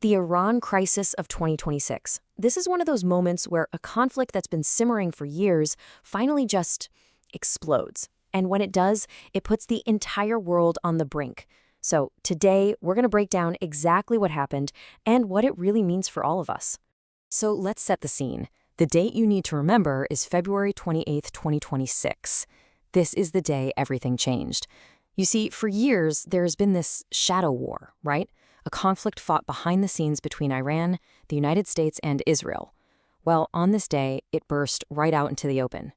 the Iran crisis of 2026. This is one of those moments where a conflict that's been simmering for years finally just explodes. And when it does, it puts the entire world on the brink. So today, we're going to break down exactly what happened and what it really means for all of us. So let's set the scene. The date you need to remember is February 28th, 2026. This is the day everything changed. You see, for years, there's been this shadow war, right? A conflict fought behind the scenes between Iran, the United States, and Israel. Well, on this day, it burst right out into the open.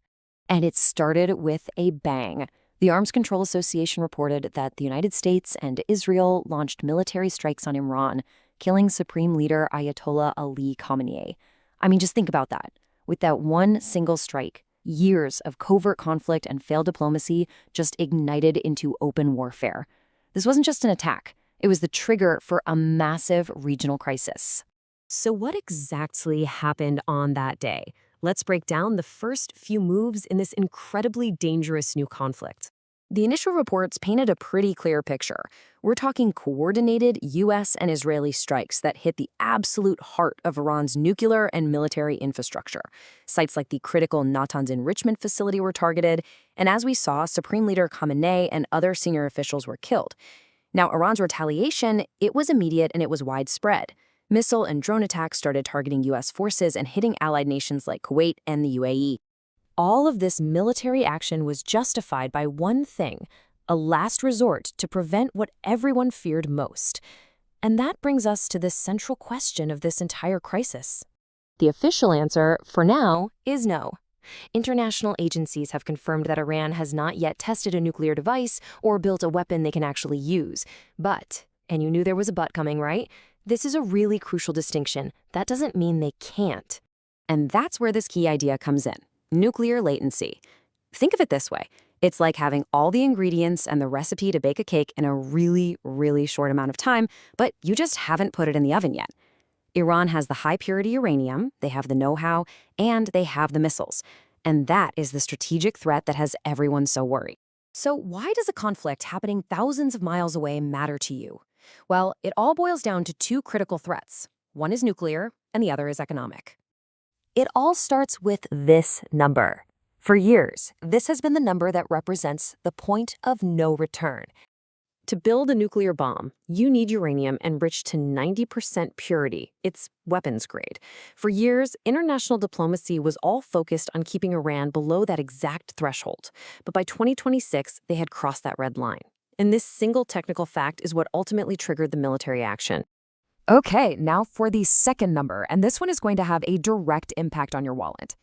And it started with a bang. The Arms Control Association reported that the United States and Israel launched military strikes on Iran, killing Supreme Leader Ayatollah Ali Khamenei. I mean, just think about that. With that one single strike, years of covert conflict and failed diplomacy just ignited into open warfare. This wasn't just an attack. It was the trigger for a massive regional crisis. So what exactly happened on that day? Let's break down the first few moves in this incredibly dangerous new conflict. The initial reports painted a pretty clear picture. We're talking coordinated U.S. and Israeli strikes that hit the absolute heart of Iran's nuclear and military infrastructure. Sites like the critical Natanz enrichment facility were targeted, and as we saw, Supreme Leader Khamenei and other senior officials were killed. Now, Iran's retaliation, it was immediate and it was widespread. Missile and drone attacks started targeting U.S. forces and hitting allied nations like Kuwait and the UAE. All of this military action was justified by one thing, a last resort to prevent what everyone feared most. And that brings us to the central question of this entire crisis. The official answer, for now, is no. International agencies have confirmed that Iran has not yet tested a nuclear device or built a weapon they can actually use. But, and you knew there was a but coming, right? This is a really crucial distinction. That doesn't mean they can't. And that's where this key idea comes in. Nuclear latency. Think of it this way. It's like having all the ingredients and the recipe to bake a cake in a really, really short amount of time, but you just haven't put it in the oven yet. Iran has the high-purity uranium, they have the know-how, and they have the missiles. And that is the strategic threat that has everyone so worried. So why does a conflict happening thousands of miles away matter to you? Well, it all boils down to two critical threats. One is nuclear, and the other is economic. It all starts with this number. For years, this has been the number that represents the point of no return. To build a nuclear bomb, you need uranium enriched to 90% purity. It's weapons grade. For years, international diplomacy was all focused on keeping Iran below that exact threshold. But by 2026, they had crossed that red line. And this single technical fact is what ultimately triggered the military action. Okay, now for the second number, and this one is going to have a direct impact on your wallet.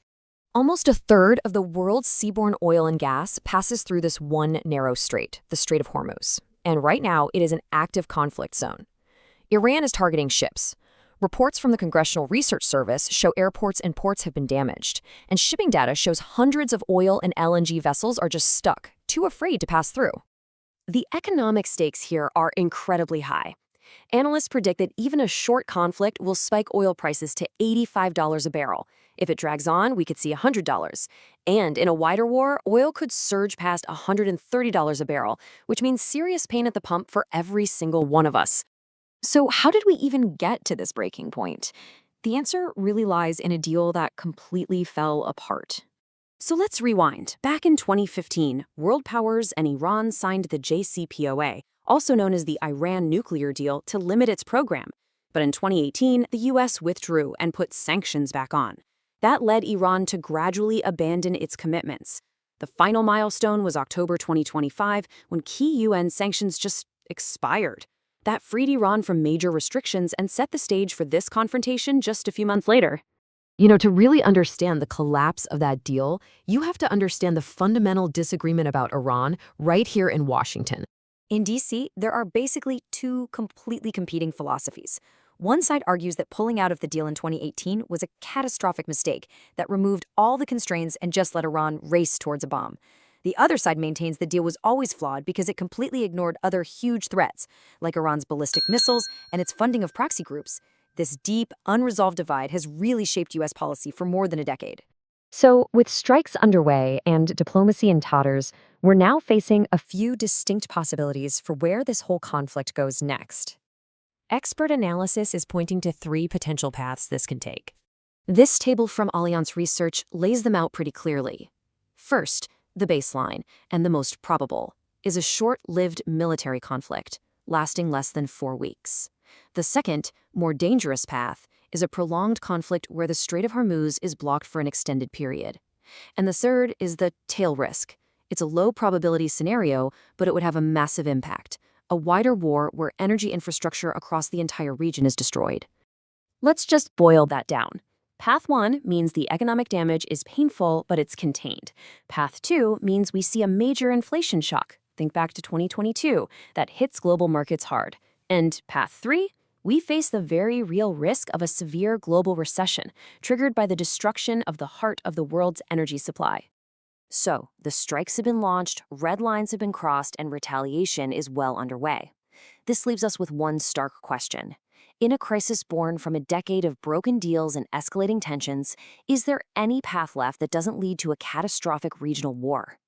Almost a third of the world's seaborne oil and gas passes through this one narrow strait, the Strait of Hormuz. And right now, it is an active conflict zone. Iran is targeting ships. Reports from the Congressional Research Service show airports and ports have been damaged, and shipping data shows hundreds of oil and LNG vessels are just stuck, too afraid to pass through. The economic stakes here are incredibly high. Analysts predict that even a short conflict will spike oil prices to $85 a barrel. If it drags on, we could see $100. And in a wider war, oil could surge past $130 a barrel, which means serious pain at the pump for every single one of us. So how did we even get to this breaking point? The answer really lies in a deal that completely fell apart. So let's rewind. Back in 2015, world powers and Iran signed the JCPOA, also known as the Iran nuclear deal, to limit its program. But in 2018, the U.S. withdrew and put sanctions back on. That led Iran to gradually abandon its commitments. The final milestone was October 2025, when key UN sanctions just expired. That freed Iran from major restrictions and set the stage for this confrontation just a few months later. You know, to really understand the collapse of that deal, you have to understand the fundamental disagreement about Iran right here in Washington. In D.C., there are basically two completely competing philosophies. One side argues that pulling out of the deal in 2018 was a catastrophic mistake that removed all the constraints and just let Iran race towards a bomb. The other side maintains the deal was always flawed because it completely ignored other huge threats, like Iran's ballistic missiles and its funding of proxy groups. This deep, unresolved divide has really shaped U.S. policy for more than a decade. So, with strikes underway and diplomacy in tatters, we're now facing a few distinct possibilities for where this whole conflict goes next. Expert analysis is pointing to three potential paths this can take. This table from Allianz Research lays them out pretty clearly. First, the baseline, and the most probable, is a short-lived military conflict, lasting less than 4 weeks. The second, more dangerous path, is a prolonged conflict where the Strait of Hormuz is blocked for an extended period. And the third is the tail risk. It's a low-probability scenario, but it would have a massive impact. A wider war where energy infrastructure across the entire region is destroyed. Let's just boil that down. Path 1 means the economic damage is painful, but it's contained. Path 2 means we see a major inflation shock. Think back to 2022, that hits global markets hard. And Path 3, we face the very real risk of a severe global recession, triggered by the destruction of the heart of the world's energy supply. So, the strikes have been launched, red lines have been crossed, and retaliation is well underway. This leaves us with one stark question. In a crisis born from a decade of broken deals and escalating tensions, is there any path left that doesn't lead to a catastrophic regional war?